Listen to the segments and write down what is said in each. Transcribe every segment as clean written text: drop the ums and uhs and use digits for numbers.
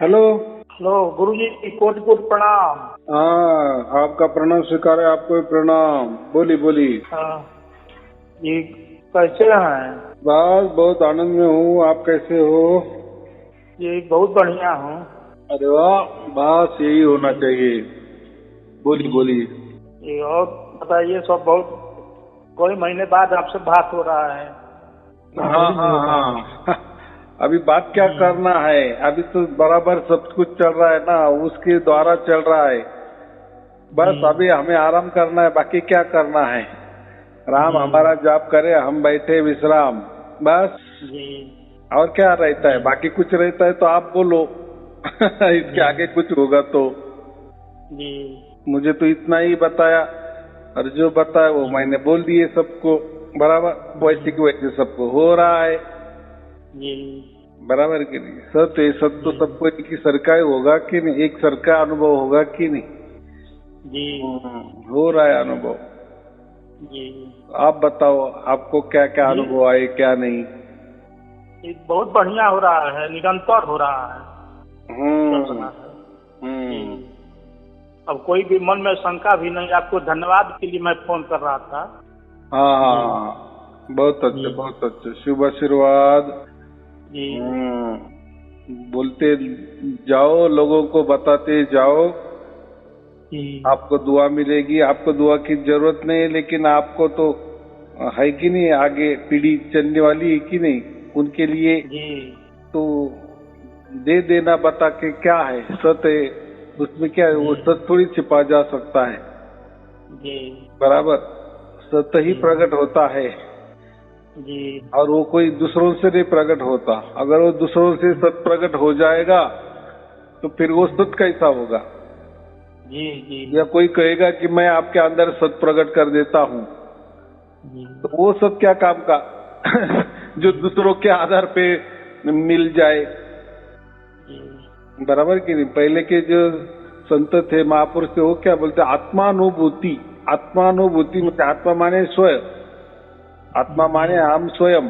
Hello. Hello गुरुजी, कोटि कोटि प्रणाम। हाँ, आपका प्रणाम स्वीकार है, आपको भी प्रणाम। बोली बोली। हाँ, ये कैसे हैं? बस बहुत आनंद में हूँ, आप कैसे हो? ये बहुत बढ़िया हूँ। अरे वाह, बस यही होना चाहिए। बोली बोली। ये और बताइए, सब बहुत कोई महीने बाद आपसे बात हो रहा है। हाँ हाँ हाँ। अभी बात क्या करना है, अभी तो बराबर सब कुछ चल रहा है ना, उसके द्वारा चल रहा है। बस अभी हमें आराम करना है, बाकी क्या करना है। राम हमारा जाप करे, हम बैठे विश्राम, बस। जी और क्या रहता है, बाकी कुछ रहता है तो आप बोलो। इसके आगे कुछ होगा तो। जी मुझे तो इतना ही बताया, और जो बताया वो मैंने बोल दिए सबको। बराबर वैसे की वैसे सबको हो रहा है। जी बराबर कि नहीं? सत्य सब तो सबको एक ही सरका होगा कि नहीं, एक सरका अनुभव होगा कि नहीं? जी हो रहा है अनुभव। जी। आप बताओ, आपको क्या क्या जी, अनुभव आए, क्या नहीं? ये बहुत बढ़िया हो रहा है, निरंतर हो रहा है, चल हम्म रहा है। जी, हम्म। अब कोई भी मन में शंका भी नहीं। आपको धन्यवाद के लिए मैं फोन कर रहा था। हाँ हाँ जी हाँ, बहुत अच्छा जी बहुत अच्छा, शुभ आशीर्वाद। जी बोलते जाओ, लोगों को बताते जाओ, जी आपको दुआ मिलेगी। आपको दुआ की जरूरत नहीं है, लेकिन आपको तो है कि नहीं, आगे पीढ़ी चलने वाली है कि नहीं, उनके लिए जी तो दे देना। बता के क्या है, सत्य है, उसमें क्या है, वो सत्य थोड़ी छिपा जा सकता है। जी बराबर, सत्य ही जी प्रकट होता है, जी और वो कोई दूसरों से नहीं प्रकट होता। अगर वो दूसरों से सत्य प्रकट हो जाएगा तो फिर वो सत्य कैसा होगा? जी जी या कोई कहेगा कि मैं आपके अंदर सत्य प्रकट कर देता हूँ, जी तो वो सब क्या काम का? जो दूसरों के आधार पे मिल जाए। बराबर कि नहीं? पहले के जो संत थे, महापुरुष थे, वो क्या बोलते? आत्मानुभूति। आत्मानुभूति मतलब आत्मा माने स्वयं, आत्मा माने हम स्वयं।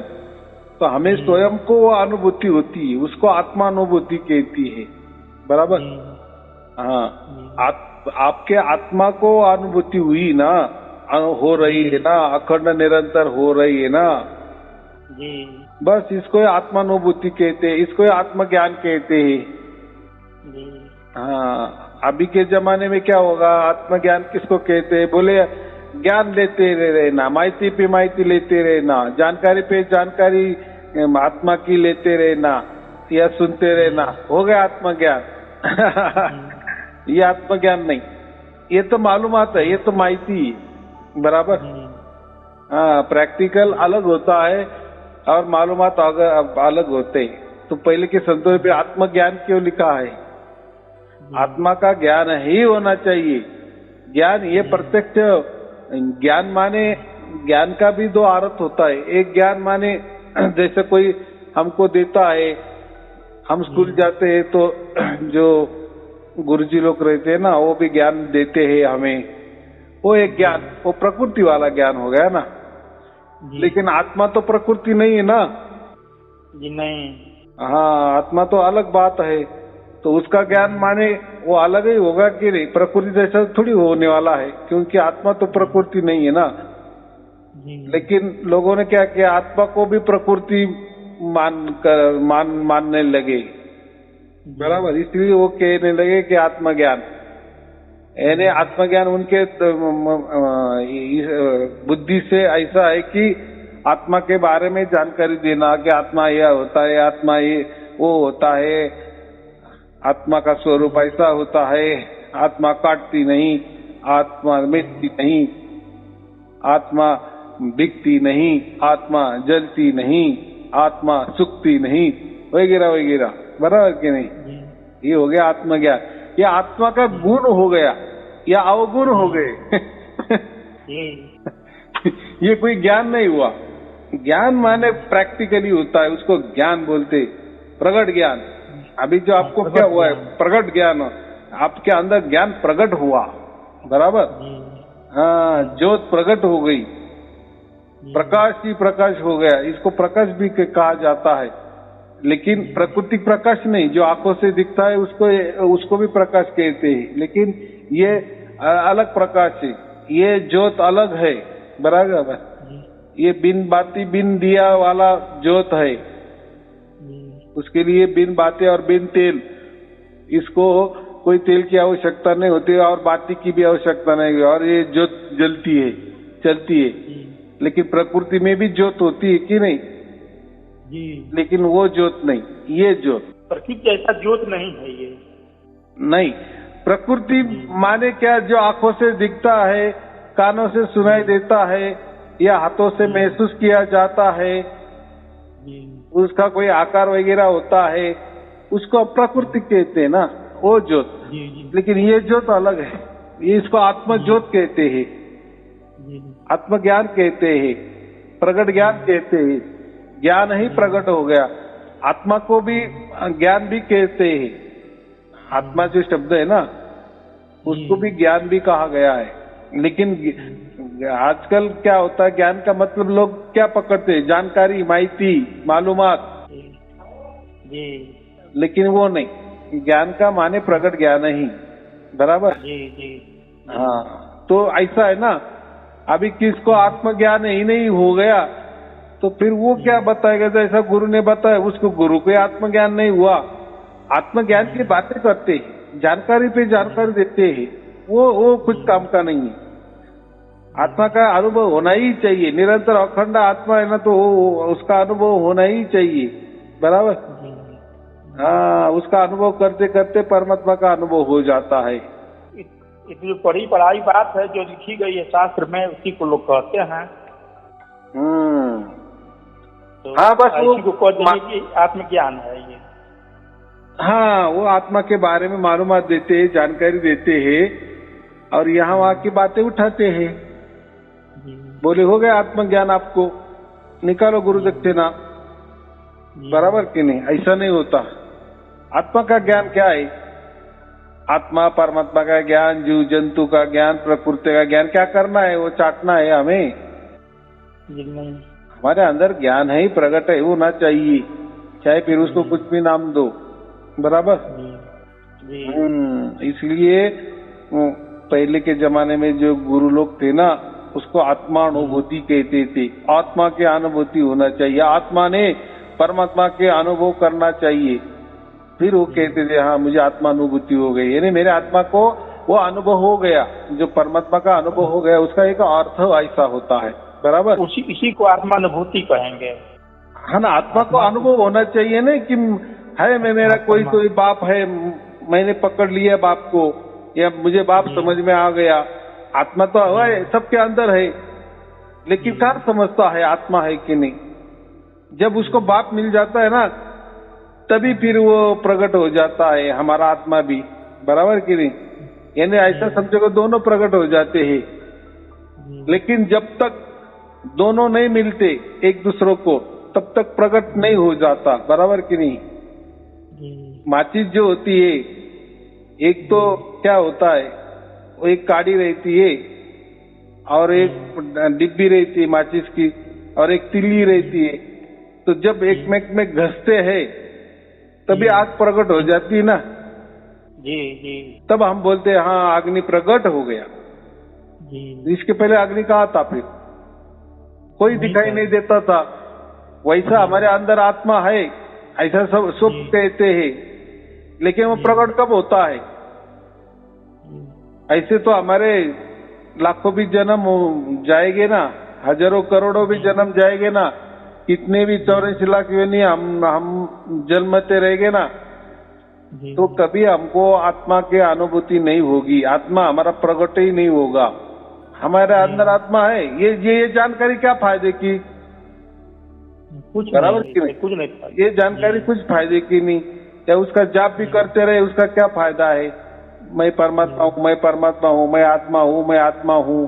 तो हमें स्वयं को वो अनुभूति होती है, उसको आत्मानुभूति कहती है। बराबर। हाँ, आपके आत्मा को अनुभूति हुई ना, हो रही है ना, अखंड निरंतर हो रही है ना। जी बस इसको आत्मानुभूति कहते हैं, इसको आत्मज्ञान कहते हैं। जी हाँ, अभी के जमाने में क्या होगा, आत्मज्ञान किसको कहते हैं? बोले ज्ञान लेते रहना, माहिती पे माहिती लेते रहना, जानकारी पे जानकारी आत्मा की लेते रहना, या सुनते रहना, हो गया आत्मज्ञान। ये आत्मज्ञान नहीं, ये तो मालूमात है, ये तो माहिती है। बराबर। हाँ, प्रैक्टिकल अलग होता है और मालूमात अलग होते हैं। तो पहले के संतों पे आत्मज्ञान क्यों लिखा है? आत्मा का ज्ञान ही होना चाहिए। ज्ञान ये प्रत्यक्ष ज्ञान माने, ज्ञान का भी दो अर्थ होता है। एक ज्ञान माने जैसे कोई हमको देता है, हम स्कूल जाते हैं तो जो गुरुजी लोग रहते हैं ना, वो भी ज्ञान देते हैं हमें। वो एक ज्ञान, वो प्रकृति वाला ज्ञान हो गया ना। लेकिन आत्मा तो प्रकृति नहीं है ना। जी नहीं। हाँ, आत्मा तो अलग बात है। तो उसका ज्ञान माने वो अलग ही होगा कि नहीं? प्रकृति जैसा थोड़ी होने वाला है, क्योंकि आत्मा तो प्रकृति नहीं है ना। लेकिन लोगों ने क्या किया, आत्मा को भी प्रकृति मानने लगे। बराबर, इसलिए वो कहने लगे कि आत्मज्ञान, यानी आत्मज्ञान उनके बुद्धि से ऐसा है कि आत्मा के बारे में जानकारी देना कि आत्मा यह होता है, आत्मा ये वो होता है, आत्मा का स्वरूप ऐसा होता है, आत्मा काटती नहीं, आत्मा मिटती नहीं, आत्मा बिकती नहीं, आत्मा जलती नहीं, आत्मा सुखती नहीं, वगैरह वगैरह। बराबर कि नहीं? ये हो गया आत्मज्ञान। ये आत्मा का गुण हो गया या अवगुण हो गए। ये कोई ज्ञान नहीं हुआ। ज्ञान माने प्रैक्टिकली होता है, उसको ज्ञान बोलते, प्रगट ज्ञान। अभी जो आपको क्या हुआ है, प्रगट ज्ञान, आपके अंदर ज्ञान प्रकट हुआ। बराबर। हाँ, ज्योत प्रकट हो गई, प्रकाश ही प्रकाश हो गया। इसको प्रकाश भी कहा जाता है। लेकिन प्रकृति प्रकाश नहीं, जो आंखों से दिखता है उसको भी प्रकाश कहते हैं, लेकिन ये अलग प्रकाश है, ये ज्योत अलग है, बराबर। ये बिन बाती बिन दिया वाला ज्योत है, उसके लिए बिन बाती और बिन तेल, इसको कोई तेल की आवश्यकता नहीं होती और बाती की भी आवश्यकता नहीं है, और ये ज्योत जलती है, चलती है। लेकिन प्रकृति में भी ज्योत होती है कि नहीं जी, लेकिन वो ज्योत नहीं, ये ज्योत। प्रकृति ऐसा ज्योत नहीं है ये। नहीं, प्रकृति माने क्या, जो आंखों से दिखता है, कानों से सुनाई देता है या हाथों से महसूस किया जाता है, उसका कोई आकार वगैरह होता है, उसको प्रकृति कहते हैं ना, वो ज्योत। लेकिन ये ज्योत अलग है, ये इसको आत्म ज्योत कहते हैं, आत्मज्ञान कहते हैं, प्रगट ज्ञान कहते हैं। ज्ञान ही प्रकट हो गया, आत्मा को भी ज्ञान भी कहते हैं। आत्मा जो शब्द है ना, उसको भी ज्ञान भी कहा गया है। लेकिन आजकल क्या होता है, ज्ञान का मतलब लोग क्या पकड़ते हैं, जानकारी, माहिती, मालूमात, लेकिन वो नहीं, ज्ञान का माने प्रकट ज्ञान ही, बराबर। हाँ, तो ऐसा है ना, अभी किसको आत्मज्ञान ही नहीं हो गया तो फिर वो क्या बताएगा, जैसा गुरु ने बताया, उसको गुरु को आत्मज्ञान नहीं हुआ। आत्मज्ञान की बातें करते हैं, जानकारी पे जानकारी देते हैं, वो कुछ काम का नहीं है। आत्मा का अनुभव होना ही चाहिए, निरंतर अखंड आत्मा है ना, तो उसका अनुभव होना ही चाहिए, बराबर। हाँ, उसका अनुभव करते करते परमात्मा का अनुभव हो जाता है। इतनी जो पढ़ी पढ़ाई बात है जो लिखी गई है शास्त्र में, उसी को लोग कहते हैं। तो हाँ, बस वो की आत्मज्ञान है ये। हाँ, वो आत्मा के बारे में मालूमात देते हैं, जानकारी देते हैं, और यहाँ वहाँ की बातें उठाते हैं। बोले हो गया आत्मज्ञान, आपको निकालो गुरु दक्षिणा, बराबर कि नहीं? ऐसा नहीं होता। आत्मा का ज्ञान क्या है? आत्मा परमात्मा का ज्ञान, जीव जंतु का ज्ञान, प्रकृति का ज्ञान क्या करना है? वो चाटना है हमें। हमारे अंदर ज्ञान है ही, प्रकट है होना चाहिए, चाहे फिर उसको कुछ भी नाम दो, बराबर। इसलिए पहले के जमाने में जो गुरु लोग थे ना, उसको आत्मानुभूति कहते थे। आत्मा की अनुभूति होना चाहिए, आत्मा ने परमात्मा के अनुभव करना चाहिए, फिर वो कहते थे हाँ मुझे आत्मानुभूति हो गई, यानी मेरे आत्मा को वो अनुभव हो गया, जो परमात्मा का अनुभव हो गया, उसका एक अर्थ ऐसा होता है, बराबर। इसी को आत्मानुभूति कहेंगे। हाँ ना, आत्मा को अनुभव होना चाहिए ना कि है मेरा कोई बाप है, मैंने पकड़ लिया बाप को, या मुझे बाप समझ में आ गया। आत्मा तो है, सबके अंदर है, लेकिन कौन समझता है आत्मा है कि नहीं? जब उसको बाप मिल जाता है ना, तभी फिर वो प्रकट हो जाता है हमारा आत्मा भी, बराबर कि नहीं? यानी ऐसा समझो कि दोनों प्रकट हो जाते हैं। लेकिन जब तक दोनों नहीं मिलते एक दूसरों को, तब तक प्रकट नहीं हो जाता, बराबर कि नहीं? माचिस जो होती है, एक तो क्या होता है, वो एक काड़ी रहती है और एक डिब्बी रहती है माचिस की, और एक तिल्ली रहती है। तो जब एक में घसते हैं तभी आग प्रकट हो जाती है ना। जी। तब हम बोलते हैं हाँ अग्नि प्रकट हो गया। इसके पहले अग्नि कहाँ था? फिर कोई दिखाई नहीं देता था। वैसा हमारे अंदर आत्मा है, ऐसा सब कहते हैं, लेकिन वो प्रकट कब होता है? ऐसे तो हमारे लाखों भी जन्म जाएंगे ना, हजारों करोड़ों भी जन्म जाएंगे ना, कितने भी 84 लाख योनि हम जन्मते रहेंगे ना, तो कभी हमको आत्मा की अनुभूति नहीं होगी, आत्मा हमारा प्रकट ही नहीं होगा। हमारे अंदर आत्मा है, ये जानकारी क्या फायदे की? बराबर की नहीं? कुछ नहीं, ये जानकारी कुछ फायदे की नहीं। या उसका जाप भी करते रहे, उसका क्या फायदा है? मैं परमात्मा हूँ, मैं परमात्मा हूँ, मैं आत्मा हूँ, मैं आत्मा हूँ,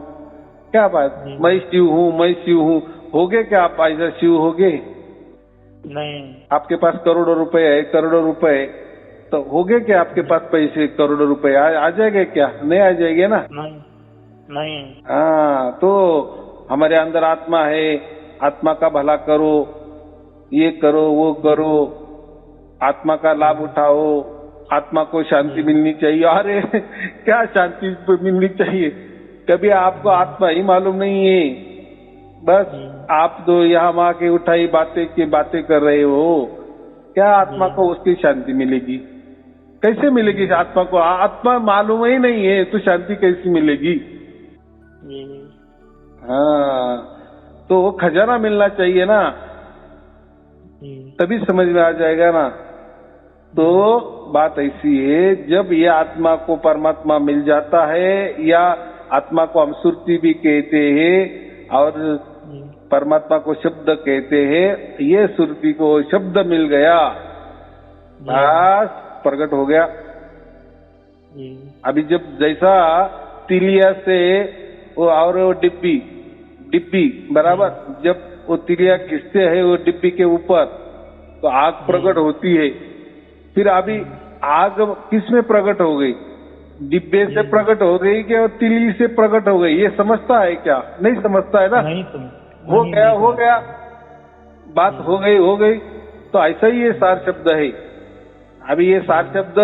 क्या बात? मैं शिव हूँ, मैं शिव हूँ, होगे क्या आप ऐसा शिव होगे? नहीं। आपके पास करोड़ों रुपए है, तो होगे क्या आपके पास पैसे करोड़ों रुपए आ जाएंगे क्या? नहीं आ जाएंगे ना। नहीं। हाँ, तो हमारे अंदर आत्मा है, आत्मा का भला करो, ये करो वो करो, आत्मा का लाभ उठाओ, आत्मा को शांति मिलनी चाहिए। अरे क्या शांति मिलनी चाहिए? कभी आपको आत्मा ही मालूम नहीं है, बस आप तो यहाँ वहां के उठाई बातें की बातें कर रहे हो। क्या आत्मा को उसकी शांति मिलेगी? कैसे मिलेगी आत्मा को? आत्मा मालूम ही नहीं है तो शांति कैसी मिलेगी? हाँ, तो वो खजाना मिलना चाहिए ना, तभी समझ में आ जाएगा ना। तो बात ऐसी है, जब ये आत्मा को परमात्मा मिल जाता है, या आत्मा को हम सुरती भी कहते हैं और परमात्मा को शब्द कहते हैं, ये सुरती को शब्द मिल गया, बस प्रकट हो गया। अभी जब जैसा तिलिया से वो और वो डिब्बी बराबर, जब वो तिलिया खींचते हैं वो डिब्बी के ऊपर तो आग प्रकट होती है। फिर अभी आग किस में प्रकट हो गई? डिब्बे से प्रकट हो गई क्या और तिली से प्रकट हो गई? ये समझता है क्या? नहीं समझता है ना। हो गया बात हो गई। तो ऐसा ही ये सार शब्द है। अभी ये सार शब्द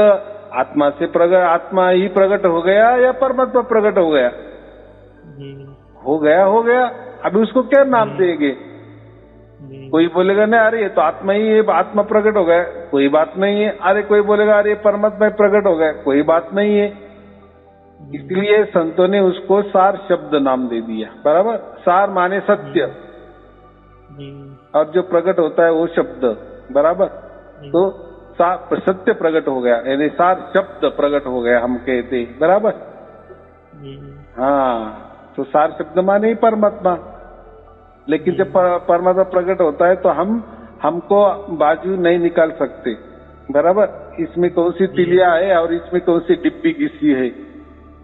आत्मा से प्रकट, आत्मा ही प्रकट हो गया या परमात्मा प्रकट हो गया? हो गया। अभी उसको क्या नाम देंगे? कोई बोलेगा नहीं अरे ये तो आत्मा ही है, आत्मा प्रकट हो गया, कोई बात नहीं है। अरे कोई बोलेगा अरे परमात्मा प्रकट हो गया, कोई बात नहीं है। इसलिए संतों ने उसको सार शब्द नाम दे दिया, बराबर। सार माने सत्य, और जो प्रकट होता है वो शब्द, बराबर। तो सत्य प्रकट हो गया, यानी सार शब्द प्रकट हो गया, हम कहते, बराबर। हाँ, तो सार शब्द माने ही परमात्मा। लेकिन जब परमात्मा प्रकट होता है तो हमको बाजू नहीं निकाल सकते, बराबर। इसमें कौन सी तिलिया है और इसमें कौन सी डिब्बी घिसी है,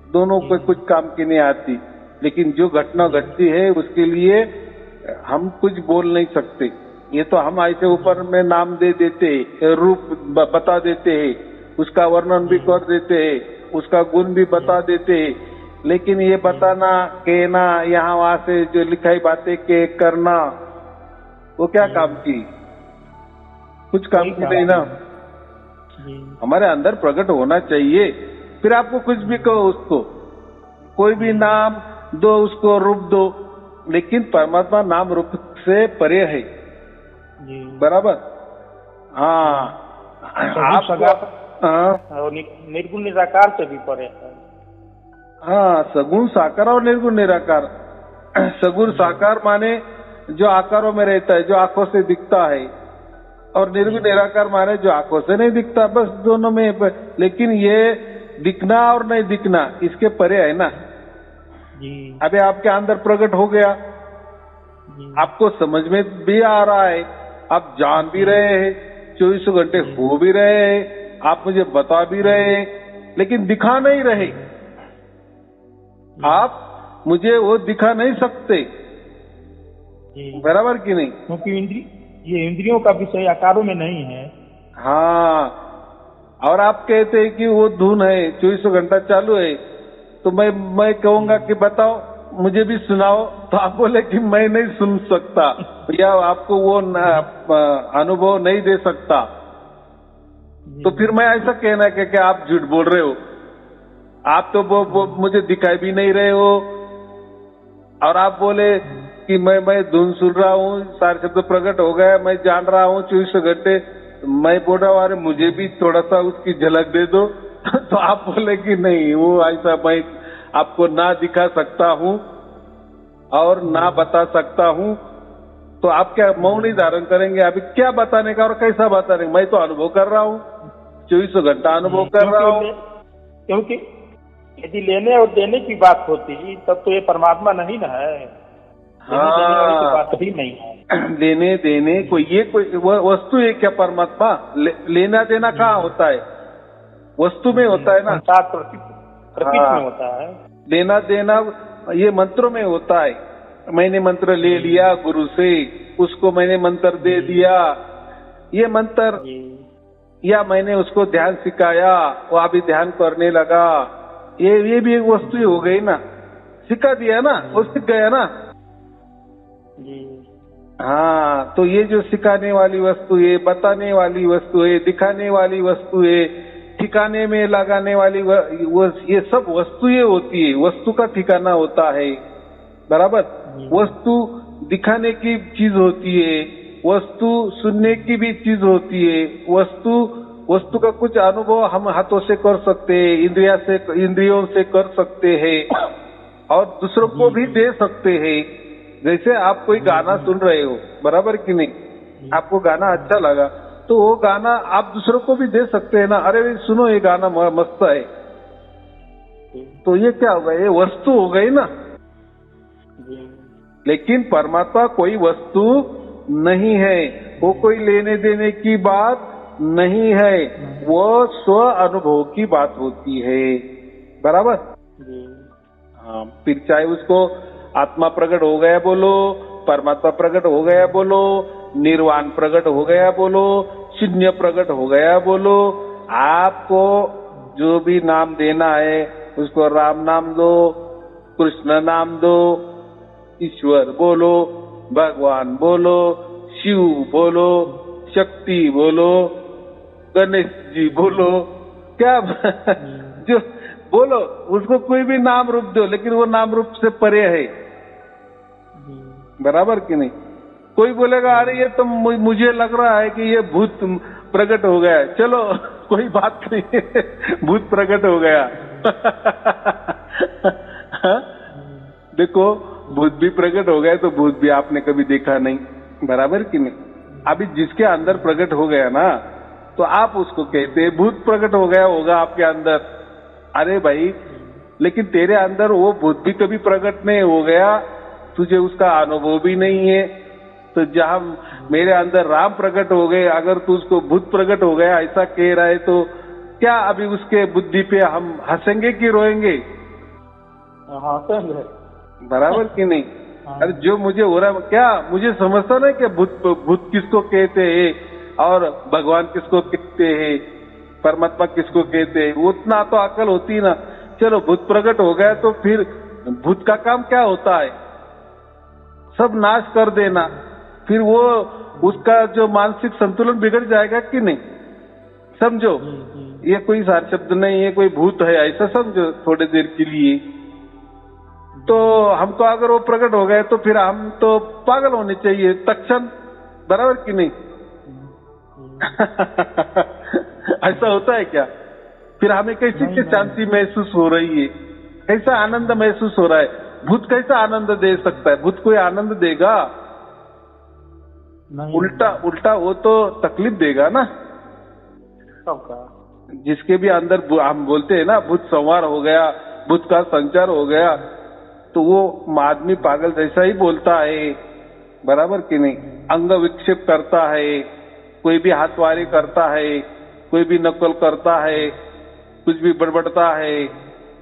दोनों को कुछ काम की नहीं आती। लेकिन जो घटना घटती है उसके लिए हम कुछ बोल नहीं सकते। ये तो हम ऐसे ऊपर में नाम दे देते हैं, रूप बता देते हैं, उसका वर्णन भी कर देते हैं, उसका गुण भी बता देते हैं। लेकिन ये बताना, कहना, यहाँ वहां से जो लिखाई बातें के करना, वो क्या काम की? कुछ काम की नहीं ना। हमारे अंदर प्रकट होना चाहिए। फिर आपको कुछ भी कहो, उसको कोई भी नाम दो, उसको रूप दो, लेकिन परमात्मा नाम रूप से परे है, बराबर। हाँ, आप निर्गुण निराकार से भी परे है। हाँ, सगुण साकार और निर्गुण निराकार। सगुण साकार माने जो आकारों में रहता है, जो आंखों से दिखता है, और निर्गुण निराकार माने जो आंखों से नहीं दिखता, बस दोनों में। लेकिन ये दिखना और नहीं दिखना इसके परे है ना। अभी आपके अंदर प्रकट हो गया, आपको समझ में भी आ रहा है, आप जान भी रहे हैं, 24 घंटे हो भी रहे हैं, आप मुझे बता भी रहे हैं, लेकिन दिखा नहीं रहे। आप मुझे वो दिखा नहीं सकते, बराबर कि नहीं? क्योंकि ये इंद्रियों का विषय आकारों में नहीं है। हाँ, और आप कहते हैं कि वो धुन है, 24 घंटा चालू है, तो मैं कहूंगा कि बताओ, मुझे भी सुनाओ, तो आप बोले कि मैं नहीं सुन सकता, या आपको वो अनुभव नहीं दे सकता। तो फिर मैं ऐसा कहना कि आप झूठ बोल रहे हो, आप तो वो मुझे दिखाई भी नहीं रहे हो, और आप बोले कि मैं धुन सुन रहा हूँ, सारे शब्द प्रकट हो गए, मैं जान रहा हूँ 24 घंटे। मैं बोल रहा हूँ अरे मुझे भी थोड़ा सा उसकी झलक दे दो। तो आप बोले कि नहीं, वो ऐसा मैं आपको ना दिखा सकता हूँ और ना बता सकता हूँ। तो आप क्या मौन ही धारण करेंगे? अभी क्या बताने का और कैसा बताने? मैं तो अनुभव कर रहा हूँ, 24 घंटा अनुभव कर रहा हूँ। क्योंकि यदि लेने और देने की बात होती तब तो ये परमात्मा नहीं ना है। हाँ, बात ही नहीं है। लेने देने कोई वस्तु है क्या परमात्मा? लेना देना कहाँ होता है? वस्तु में होता है ना, प्रकृति में होता है। लेना देना ये मंत्रों में होता है। मैंने मंत्र ले लिया गुरु से, उसको मैंने मंत्र दे दिया, ये मंत्र, या मैंने उसको ध्यान सिखाया, वो अभी ध्यान करने लगा, ये भी एक वस्तु ही हो गई ना। सिखा दिया ना, वो सीख गया ना। हाँ, तो ये जो सिखाने वाली वस्तु है, बताने वाली वस्तु है, दिखाने वाली वस्तु है, ठिकाने में लगाने वाली ये सब वस्तुएं होती है। वस्तु का ठिकाना होता है, बराबर। वस्तु दिखाने की चीज होती है, वस्तु सुनने की भी चीज होती है। वस्तु का कुछ अनुभव हम हाथों से कर सकते हैं, इंद्रियों से कर सकते हैं और दूसरों को भी दे सकते हैं। जैसे आप कोई गाना सुन रहे हो, बराबर कि नहीं, आपको गाना अच्छा लगा तो वो गाना आप दूसरों को भी दे सकते हैं ना, अरे सुनो ये गाना मस्त है। तो ये क्या हो गया, ये वस्तु हो गई ना। लेकिन परमात्मा कोई वस्तु नहीं है, वो कोई लेने देने की बात नहीं है, वो स्व अनुभव की बात होती है, बराबर। हाँ, फिर चाहे उसको आत्मा प्रकट हो गया बोलो, परमात्मा प्रकट हो गया बोलो, निर्वाण प्रकट हो गया बोलो, शून्य प्रकट हो गया बोलो, आपको जो भी नाम देना है उसको राम नाम दो, कृष्ण नाम दो, ईश्वर बोलो, भगवान बोलो, शिव बोलो, शक्ति बोलो, गणेश जी बोलो, क्या जो बोलो उसको कोई भी नाम रूप दो, लेकिन वो नाम रूप से परे है, बराबर कि नहीं। कोई बोलेगा अरे ये तो मुझे लग रहा है कि ये भूत प्रकट हो गया, चलो कोई बात नहीं भूत प्रकट हो गया देखो भूत भी प्रकट हो गया तो भूत भी आपने कभी देखा नहीं, बराबर कि नहीं। अभी जिसके अंदर प्रकट हो गया ना, तो आप उसको कहते हैं भूत प्रकट हो गया होगा आपके अंदर। अरे भाई, लेकिन तेरे अंदर वो भूत भी कभी प्रकट नहीं हो गया, तुझे उसका अनुभव भी नहीं है। तो जहां मेरे अंदर राम प्रकट हो गए, अगर तू उसको भूत प्रकट हो गया ऐसा कह रहा है, तो क्या अभी उसके बुद्धि पे हम हंसेंगे कि रोएंगे? हंसेंगे, बराबर कि नहीं। अरे जो मुझे हो रहा है, क्या मुझे समझता नहीं कि भूत किसको कहते हैं और भगवान किसको कहते हैं, परमात्मा किसको कहते हैं, उतना तो अकल होती ना। चलो भूत प्रकट हो गया तो फिर भूत का काम क्या होता है, सब नाश कर देना। फिर वो उसका जो मानसिक संतुलन बिगड़ जाएगा कि नहीं, समझो। ये कोई सार शब्द नहीं है, कोई भूत है ऐसा समझो थोड़ी देर के लिए। तो हमको अगर वो प्रकट हो गए तो फिर हम तो पागल होने चाहिए तत्क्षण, बराबर कि नहीं ऐसा होता है क्या? फिर हमें कैसी शांति महसूस हो रही है, कैसा आनंद महसूस हो रहा है। भूत कैसा आनंद दे सकता है? भूत कोई आनंद देगा? उल्टा वो तो तकलीफ देगा ना सबका। जिसके भी अंदर हम बोलते हैं ना भूत संवार हो गया, भूत का संचार हो गया, तो वो आदमी पागल जैसा ही बोलता है, बराबर कि नहीं। अंग विक्षेप करता है, कोई भी हाथवारी करता है, कोई भी नकल करता है, कुछ भी बड़बड़ता है,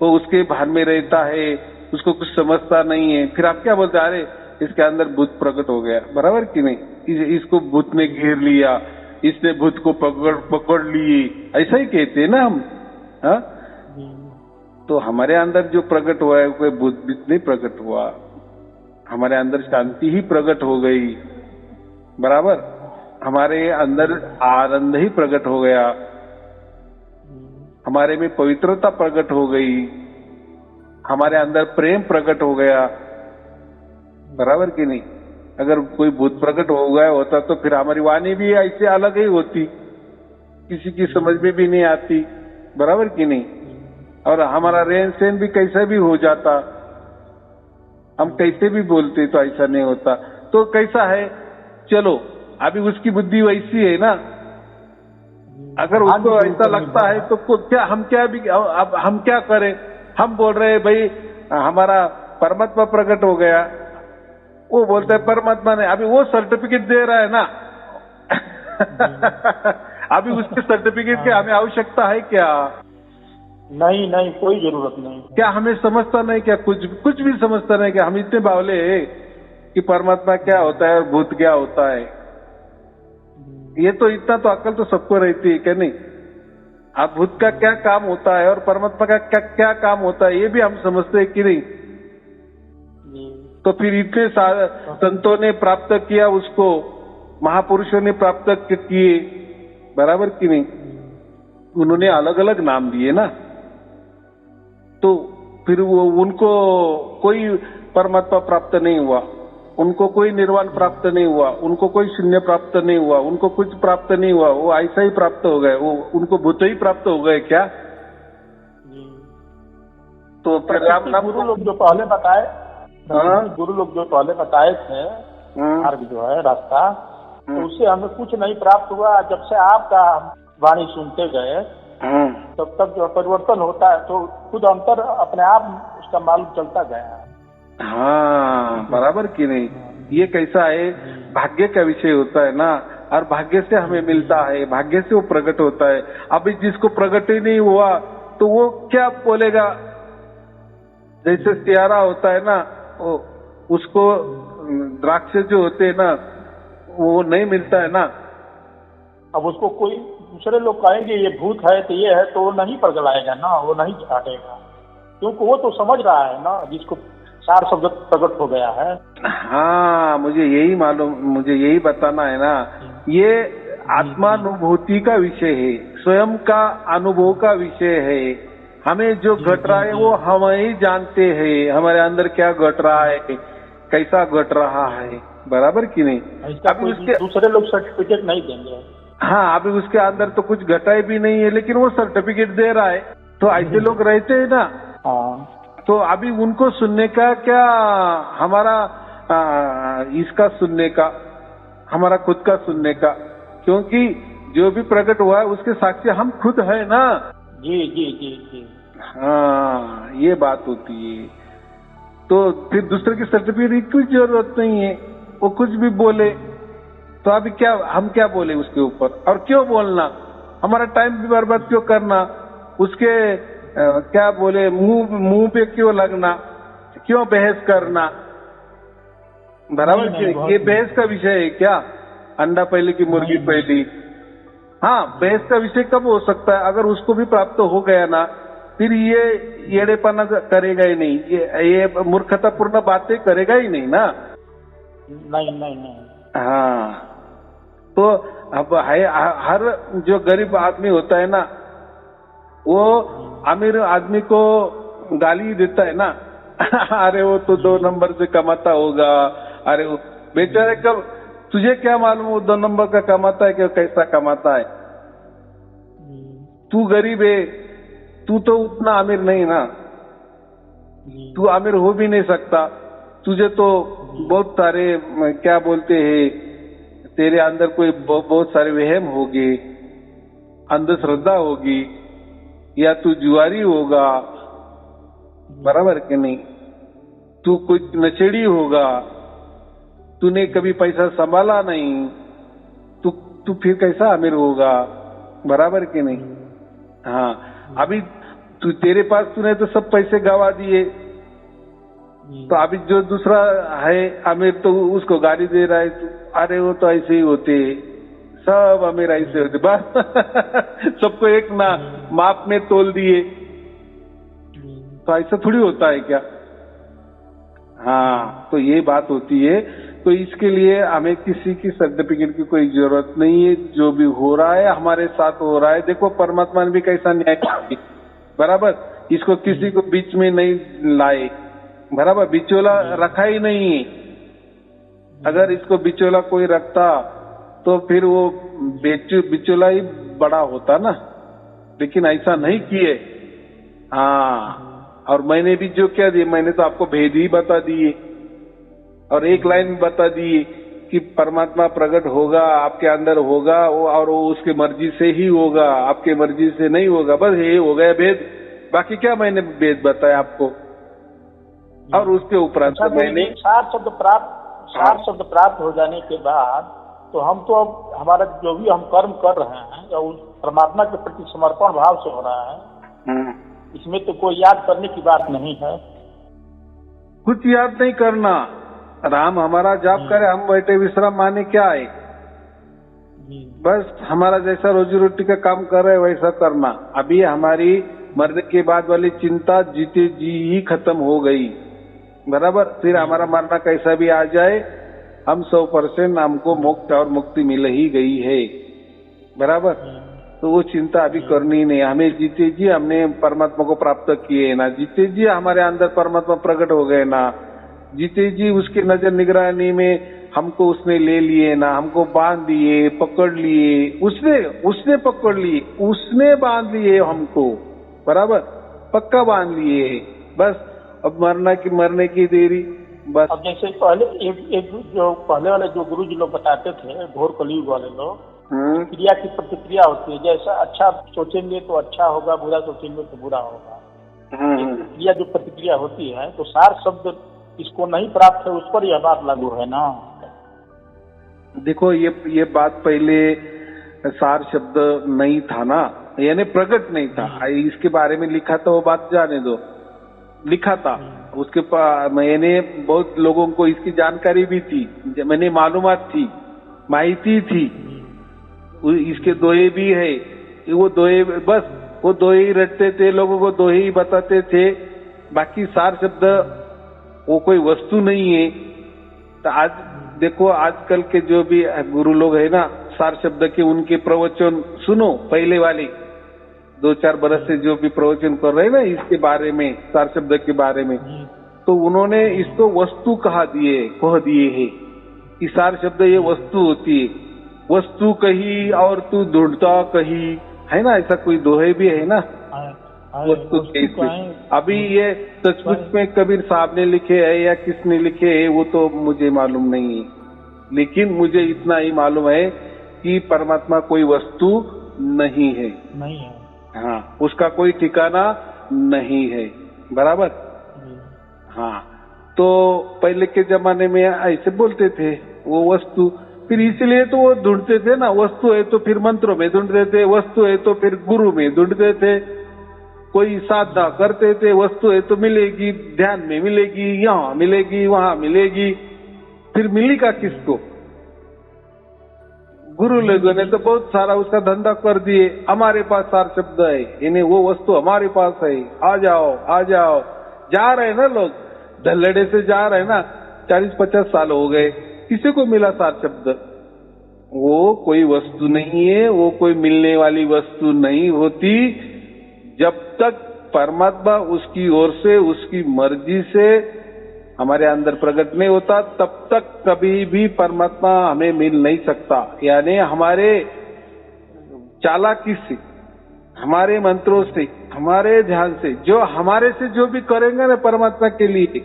वो उसके भान में रहता है, उसको कुछ समझता नहीं है। फिर आप क्या बोलते हैं, अरे इसके अंदर भूत प्रकट हो गया, बराबर कि नहीं। इसको भूत ने घेर लिया, इसने भूत को पकड़ लिए, ऐसा ही कहते हैं ना हम। हाँ, तो हमारे अंदर जो प्रकट हुआ है कोई भूत नहीं प्रकट हुआ, हमारे अंदर शांति ही प्रकट हो गई, बराबर। हमारे अंदर आनंद ही प्रकट हो गया, हमारे में पवित्रता प्रकट हो गई, हमारे अंदर प्रेम प्रकट हो गया, बराबर कि नहीं। अगर कोई भूत प्रकट हो गया होता तो फिर हमारी वाणी भी ऐसे अलग ही होती, किसी की समझ में भी नहीं आती, बराबर कि नहीं। और हमारा रहन सहन भी कैसा भी हो जाता, हम कैसे भी बोलते तो ऐसा नहीं होता। तो कैसा है, चलो अभी उसकी बुद्धि वैसी है ना, अगर उसको ऐसा लगता है तो क्या हम क्या करें। हम बोल रहे हैं भाई हमारा परमात्मा प्रकट हो गया, वो बोलता है परमात्मा ने, अभी वो सर्टिफिकेट दे रहा है ना अभी उसके सर्टिफिकेट की हमें आवश्यकता है क्या? नहीं, कोई जरूरत नहीं। क्या हमें समझता नहीं क्या? कुछ भी समझता नहीं क्या? हम इतने बावले हैं कि परमात्मा क्या होता है और भूत क्या होता है। ये तो इतना तो अकल तो सबको रहती है क्या नहीं। अब भूत का क्या काम होता है और परमात्मा का क्या काम होता है, ये भी हम समझते हैं कि नहीं। तो फिर इतने संतों ने प्राप्त किया उसको, महापुरुषों ने प्राप्त किए, बराबर कि नहीं? उन्होंने अलग अलग नाम दिए ना, तो फिर वो उनको कोई परमात्मा प्राप्त नहीं हुआ, उनको कोई निर्वाण प्राप्त नहीं हुआ, उनको कोई शून्य प्राप्त नहीं हुआ, उनको कुछ प्राप्त नहीं हुआ, वो ऐसा ही प्राप्त हो गए, वो उनको भूत ही प्राप्त हो गए क्या? तो परिणाम ना गुरु लोग जो पहले बताए, गुरु लोग जो पहले बताए थे मार्ग जो है रास्ता, तो उससे हमें कुछ नहीं प्राप्त हुआ। जब से आपका वाणी सुनते गए तब तक जो परिवर्तन होता है तो खुद अंतर अपने आप उसका मालूम चलता गया। हाँ, बराबर कि नहीं? ये कैसा है, भाग्य का विषय होता है ना, और भाग्य से हमें मिलता है, भाग्य से वो प्रकट होता है। अभी जिसको प्रकट ही नहीं हुआ तो वो क्या बोलेगा? जैसे सियारा होता है ना, उसको द्राक्ष जो होते हैं ना, वो नहीं मिलता है ना। अब उसको कोई दूसरे लोग कहेंगे ये भूत है तो ये है, तो वो नहीं पगलाएगा ना, वो नहीं हटेगा, क्योंकि वो तो समझ रहा है ना, जिसको सार शब्द प्रकट हो गया है। हाँ, मुझे यही मालूम, मुझे यही बताना है ना, ये आत्मानुभूति का विषय है, स्वयं का अनुभव का विषय है। हमें जो घट रहा है वो हम ही जानते हैं, हमारे अंदर क्या घट रहा है, कैसा घट रहा है, बराबर कि नहीं? अभी उसके दूसरे लोग सर्टिफिकेट नहीं देंगे। हाँ, अभी उसके अंदर तो कुछ घटाई भी नहीं है, लेकिन वो सर्टिफिकेट दे रहा है, तो ऐसे लोग रहते हैं ना। हाँ, तो अभी उनको सुनने का क्या, हमारा इसका सुनने का, हमारा खुद का सुनने का, क्योंकि जो भी प्रकट हुआ है उसके साक्षी हम खुद है ना। जी जी जी जी। हाँ, ये बात होती है। तो फिर दूसरे की सर्टिफिकेट की जरूरत नहीं है, वो कुछ भी बोले तो अभी क्या, हम क्या बोले उसके ऊपर, और क्यों बोलना, हमारा टाइम भी बर्बाद क्यों करना, उसके क्या बोले मुंह पे क्यों लगना, क्यों बहस करना, बराबर? ये बहस का विषय है क्या? अंडा पहले की मुर्गी पहली? हाँ, बहस का विषय कब हो सकता है? अगर उसको भी प्राप्त हो गया ना, फिर ये येड़ेपना करेगा ही नहीं, ये मूर्खतापूर्ण बातें करेगा ही नहीं ना। नहीं नहीं नहीं। हाँ, तो अब हर जो गरीब आदमी होता है ना, वो अमीर आदमी को गाली देता है ना। अरे वो तो 2 नंबर से कमाता होगा, अरे वो बेचारे, कब तुझे क्या मालूम वो 2 नंबर का कमाता है कि कैसा कमाता है? तू गरीब है, तू तो उतना अमीर नहीं ना, तू अमीर हो भी नहीं सकता, तुझे तो बहुत सारे क्या बोलते हैं, तेरे अंदर कोई बहुत सारे वहम होंगे, अंधश्रद्धा होगी, या तू जुआरी होगा, बराबर कि नहीं? तू कोई नशेड़ी होगा, तूने कभी पैसा संभाला नहीं, तू फिर कैसा अमीर होगा, बराबर कि नहीं? हाँ, अभी तेरे पास तूने तो सब पैसे गवा दिए, तो अभी जो दूसरा है अमीर तो उसको गाली दे रहा है, अरे वो तो ऐसे ही होते, सब अमीर ऐसे होते, बस सबको एक ना माप में तोल दिए, तो ऐसा थोड़ी होता है क्या? हाँ, तो ये बात होती है। तो इसके लिए हमें किसी की सर्टिफिकेट की कोई जरूरत नहीं है, जो भी हो रहा है हमारे साथ हो रहा है। देखो परमात्मा ने भी कैसा न्याय किया, बराबर? इसको किसी को बीच में नहीं लाए, बराबर? बिचौला रखा ही नहीं। अगर इसको बिचौला कोई रखता तो फिर वो बिचौला ही बड़ा होता ना, लेकिन ऐसा नहीं किए। हाँ, और मैंने भी जो क्या दिए, मैंने तो आपको भेद ही बता दिए, और एक लाइन बता दी कि परमात्मा प्रकट होगा, आपके अंदर होगा, और वो उसके मर्जी से ही होगा, आपके मर्जी से नहीं होगा, बस ये हो गया भेद। बाकी क्या मैंने भेद बताया आपको? और उसके उपरांत मैंने सार शब्द प्राप्त हो जाने के बाद तो हम तो अब हमारा जो भी हम कर्म कर रहे हैं या उस परमात्मा के प्रति समर्पण भाव से हो रहा है, इसमें तो कोई याद करने की बात नहीं है। कुछ याद नहीं करना, राम हमारा जाप करे, हम बैठे विश्राम माने क्या है, बस हमारा जैसा रोजी रोटी का काम कर रहे वैसा करना। अभी हमारी मरने के बाद वाली चिंता जीते जी ही खत्म हो गई। बराबर। फिर हमारा मरना कैसा भी आ जाए, हम 100% हमको मोक्ष और मुक्ति मिल ही गई है, बराबर। तो वो चिंता अभी करनी नहीं। हमें जीते जी हमने परमात्मा को प्राप्त किए ना, जीते जी हमारे अंदर परमात्मा प्रकट हो गए ना, जीते जी उसकी नजर निगरानी में हमको उसने ले लिए ना, हमको बांध लिए, पकड़ लिए, उसने पकड़ लिए, उसने बांध लिए हमको, बराबर, पक्का बांध लिए है। बस अब मरने की देरी बस। अब जैसे पहले एक जो पहले वाले जो गुरु जी लोग बताते थे, घोर कलयुग वाले लोग, क्रिया की प्रतिक्रिया होती है, जैसा अच्छा सोचेंगे तो अच्छा होगा, बुरा सोचेंगे तो बुरा होगा। क्रिया जो प्रतिक्रिया होती है, तो सार शब्द इसको नहीं प्राप्त है, उस पर यह बात लागू है ना। देखो ये बात पहले सार शब्द नहीं था ना, यानी प्रकट नहीं था। इसके बारे में लिखा था, वो बात जाने दो, लिखा था उसके मैंने बहुत लोगों को इसकी जानकारी भी थी, मैंने मालूमात थी, माहिती थी, इसके दोहे भी है। वो दोहे बस वो दोहे ही रटते थे, लोगों को दोहे ही बताते थे, बाकी सार शब्द वो कोई वस्तु नहीं है। तो आज देखो आजकल के जो भी गुरु लोग है ना, सार शब्द के उनके प्रवचन सुनो, पहले वाले 2-4 बरस से जो भी प्रवचन कर रहे हैं ना इसके बारे में, सार शब्द के बारे में, तो उन्होंने इसको वस्तु कह दिए है कि सार शब्द ये वस्तु होती है। वस्तु कही और तू ढूंढता कही, है ना, ऐसा कोई दोहे भी है ना, वस्तु अभी ये सचमुच में कबीर साहब ने लिखे है या किसने लिखे है वो तो मुझे मालूम नहीं है, लेकिन मुझे इतना ही मालूम है कि परमात्मा कोई वस्तु नहीं है, हाँ, उसका कोई ठिकाना नहीं है, बराबर। हाँ, तो पहले के जमाने में ऐसे बोलते थे वो वस्तु, फिर इसलिए तो वो ढूंढते थे ना, वस्तु है तो फिर मंत्रों में ढूंढते थे, वस्तु है तो फिर गुरु में ढूंढते थे, कोई साधना करते थे, वस्तु है तो मिलेगी, ध्यान में मिलेगी, यहाँ मिलेगी, वहां मिलेगी, फिर मिलेगा किसको? गुरु लोगों ने तो बहुत सारा उसका धंधा कर दिए, हमारे पास सार शब्द है, इन्हें वो वस्तु हमारे पास है, आ जाओ आ जाओ, जा रहे ना लोग, धल्लड़े से जा रहे ना, 40-50 साल हो गए, किसी को मिला सार शब्द? वो कोई वस्तु नहीं है, वो कोई मिलने वाली वस्तु नहीं होती। जब तक परमात्मा उसकी ओर से, उसकी मर्जी से हमारे अंदर प्रकट नहीं होता, तब तक कभी भी परमात्मा हमें मिल नहीं सकता। यानी हमारे चालाकी से, हमारे मंत्रों से, हमारे ध्यान से, जो हमारे से जो भी करेंगे ना परमात्मा के लिए,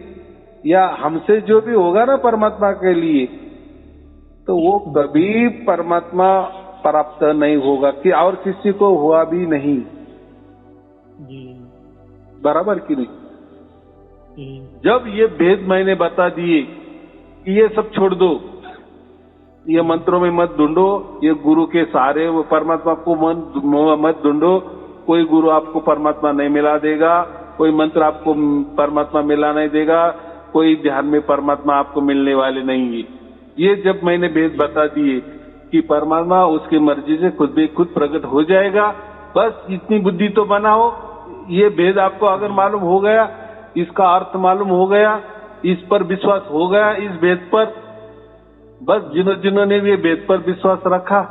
या हमसे जो भी होगा ना परमात्मा के लिए, तो वो कभी परमात्मा प्राप्त नहीं होगा कि और किसी को हुआ भी नहीं, बराबर कि नहीं? जब ये भेद मैंने बता दिए कि ये सब छोड़ दो, ये मंत्रों में मत ढूंढो, ये गुरु के सहारे वो परमात्मा को मत ढूंढो, कोई गुरु आपको परमात्मा नहीं मिला देगा, कोई मंत्र आपको परमात्मा मिला नहीं देगा, कोई ध्यान में परमात्मा आपको मिलने वाले नहीं है। ये जब मैंने भेद बता दिए कि परमात्मा उसकी मर्जी से खुद प्रकट हो जाएगा, बस इतनी बुद्धि तो बनाओ। ये भेद आपको अगर मालूम हो गया, इसका अर्थ मालूम हो गया, इस पर विश्वास हो गया, इस भेद पर, बस जिन्होंने भी भेद पर विश्वास रखा,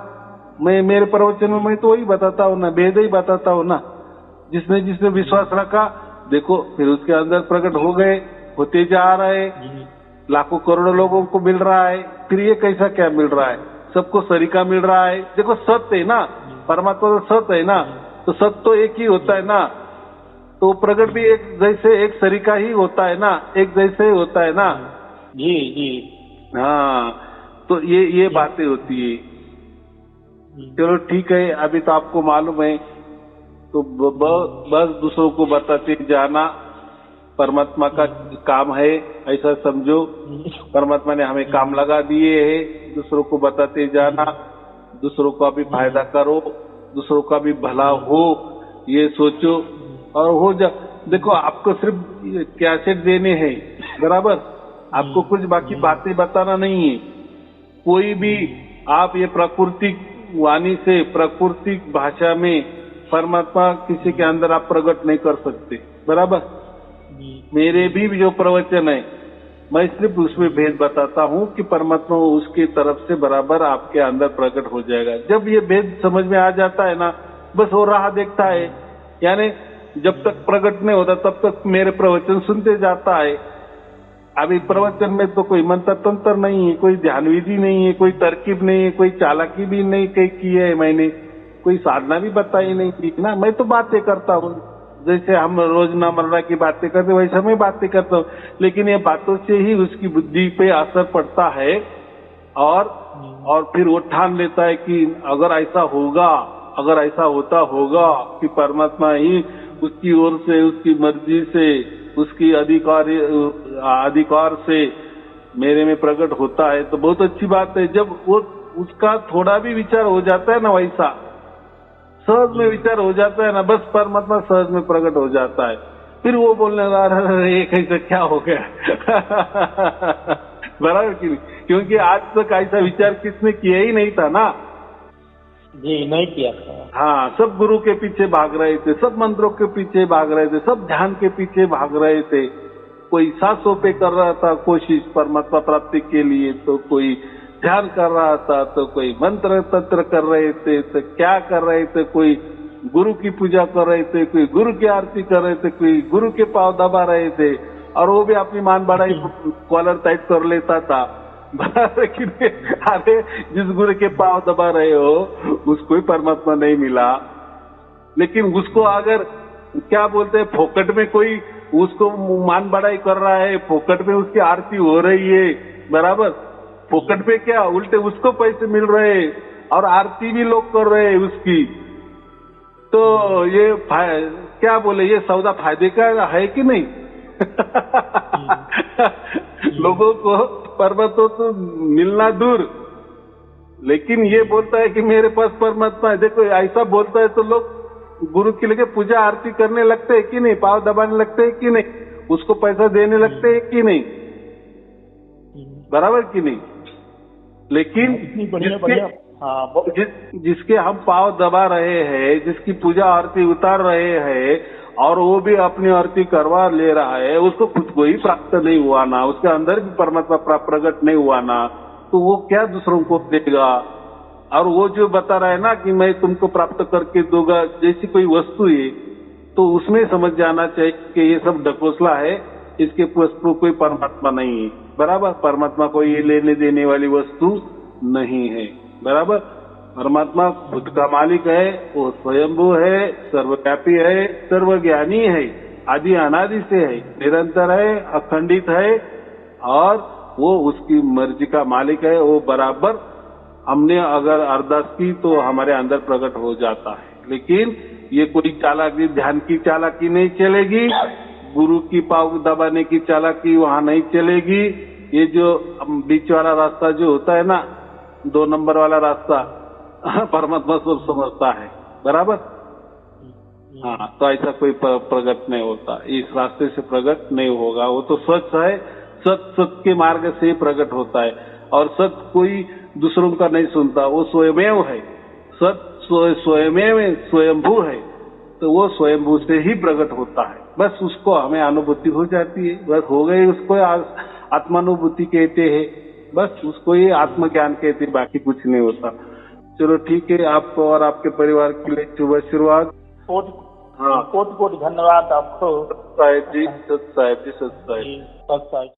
मैं मेरे प्रवचन में मैं तो वही बताता हूँ ना, भेद ही बताता हूँ ना, जिसने विश्वास रखा, देखो फिर उसके अंदर प्रकट हो गए, होते जा रहे, लाखों करोड़ों लोगों को मिल रहा है। फिर ये कैसा क्या मिल रहा है? सबको सरीका मिल रहा है। देखो सत्य है ना, परमात्मा तो सत्य है ना, तो सत्य तो एक ही होता है ना, तो प्रकट भी एक जैसे एक सरीका ही होता है ना, एक जैसे ही होता है ना। जी हाँ, तो ये बातें होती है। चलो ठीक है, अभी तो आपको मालूम है, तो बस दूसरों को बताते जाना परमात्मा का काम है, ऐसा समझो। परमात्मा ने हमें काम लगा दिए है, दूसरों को बताते जाना, दूसरों का भी फायदा करो, दूसरों का भी भला हो, ये सोचो और हो जा। देखो आपको सिर्फ कैसेट देने हैं, बराबर, आपको कुछ बाकी बातें बताना नहीं है। कोई भी आप ये प्राकृतिक वाणी से, प्राकृतिक भाषा में परमात्मा किसी के अंदर आप प्रकट नहीं कर सकते, बराबर। मेरे भी जो प्रवचन है मैं सिर्फ उसमें भेद बताता हूँ कि परमात्मा उसकी तरफ से बराबर आपके अंदर प्रकट हो जाएगा। जब ये भेद समझ में आ जाता है ना, बस वो राह देखता है, यानी जब तक प्रकट नहीं होता तब तक मेरे प्रवचन सुनते जाता है। अभी प्रवचन में तो कोई मंत्र तंत्र नहीं है, कोई ध्यान विधि नहीं है, कोई तरकीब नहीं है, कोई चालाकी भी नहीं की है मैंने, कोई साधना भी बताई नहीं की ना। मैं तो बातें करता हूँ, जैसे हम रोजमर्रा की बातें करते वैसे मैं बातें करता हूँ, लेकिन ये बातों से ही उसकी बुद्धि पे असर पड़ता है और फिर वो ठान लेता है कि अगर ऐसा होगा, अगर ऐसा होता होगा कि परमात्मा ही उसकी ओर से, उसकी मर्जी से, उसकी अधिकार से मेरे में प्रकट होता है तो बहुत अच्छी बात है। जब वो उसका थोड़ा भी विचार हो जाता है ना, वैसा सहज में विचार हो जाता है ना, बस परमात्मा सहज में प्रकट हो जाता है। फिर वो बोलने लगा ये कैसे क्या हो गया बराबर कि नहीं? क्योंकि आज तक ऐसा विचार किसने किया ही नहीं था ना जी, नहीं किया था। हाँ, सब गुरु के पीछे भाग रहे थे, सब मंत्रों के पीछे भाग रहे थे, सब ध्यान के पीछे भाग रहे थे। कोई सांसों पे कर रहा था कोशिश परमात्मा प्राप्ति के लिए, तो कोई ध्यान कर रहा था, तो कोई मंत्र तंत्र कर रहे थे, तो क्या कर रहे थे, कोई गुरु की पूजा कर रहे थे, कोई गुरु की आरती कर रहे थे, कोई गुरु के पांव दबा रहे थे, और वो भी अपनी मान बढ़ाई कॉलर टाइट कर लेता था। अरे जिस गुरु के पांव दबा रहे हो उसको ही परमात्मा नहीं मिला, लेकिन उसको अगर क्या बोलते हैं फोकट में कोई उसको मान बढ़ाई कर रहा है, फोकट में उसकी आरती हो रही है, बराबर फोकट पे क्या उल्टे उसको पैसे मिल रहे और आरती भी लोग कर रहे हैं उसकी, तो ये क्या बोले, ये सौदा फायदे का है कि नहीं? लोगों को परमात्मा तो मिलना दूर, लेकिन ये बोलता है कि मेरे पास परमात्मा है। देखो ऐसा बोलता है तो लोग गुरु के लिए पूजा आरती करने लगते हैं कि नहीं, पांव दबाने लगते हैं कि नहीं, उसको पैसा देने लगते हैं कि नहीं, बराबर कि नहीं? लेकिन जिसके हम पांव दबा रहे हैं, जिसकी पूजा आरती उतार रहे हैं और वो भी अपनी आरती करवा ले रहा है, उसको खुद को ही प्राप्त नहीं हुआ ना, उसके अंदर भी परमात्मा प्रकट नहीं हुआ ना, तो वो क्या दूसरों को देगा? और वो जो बता रहा है ना कि मैं तुमको प्राप्त करके दूंगा, जैसी कोई वस्तु है, तो उसमें समझ जाना चाहिए कि ये सब ढकोसला है, इसके वस्तु कोई परमात्मा नहीं है, बराबर। परमात्मा को ये लेने देने वाली वस्तु नहीं है, बराबर। परमात्मा खुद का मालिक है, वो स्वयंभू है, सर्वव्यापी है, सर्वज्ञानी है, आदि अनादि से है, निरंतर है, अखंडित है, और वो उसकी मर्जी का मालिक है। वो बराबर हमने अगर अरदास की तो हमारे अंदर प्रकट हो जाता है। लेकिन ये कोई चालाकी, ध्यान की चालाकी नहीं चलेगी, गुरु की पाँव दबाने की चालाकी वहां नहीं चलेगी। ये जो बीच वाला रास्ता जो होता है ना, 2 नंबर वाला रास्ता, परमात्मा सब समझता है, बराबर। हाँ, तो ऐसा कोई प्रकट नहीं होता, इस रास्ते से प्रकट नहीं होगा। वो तो सच है, सत के मार्ग से ही प्रकट होता है, और सत कोई दूसरों का नहीं सुनता, वो स्वयमेव है। सत स्वयमेव स्वयंभू है, तो वो स्वयंभू से ही प्रकट होता है। बस उसको हमें अनुभूति हो जाती है, बस हो गई, उसको आत्मानुभूति कहते हैं, बस उसको ये आत्मज्ञान कहते हैं, बाकी कुछ नहीं होता। चलो ठीक है, आपको और आपके परिवार के लिए शुभ आशीर्वाद। कोटि कोटि धन्यवाद आपको। सत साहिब जी, सत साहिब जी, सत साहिब।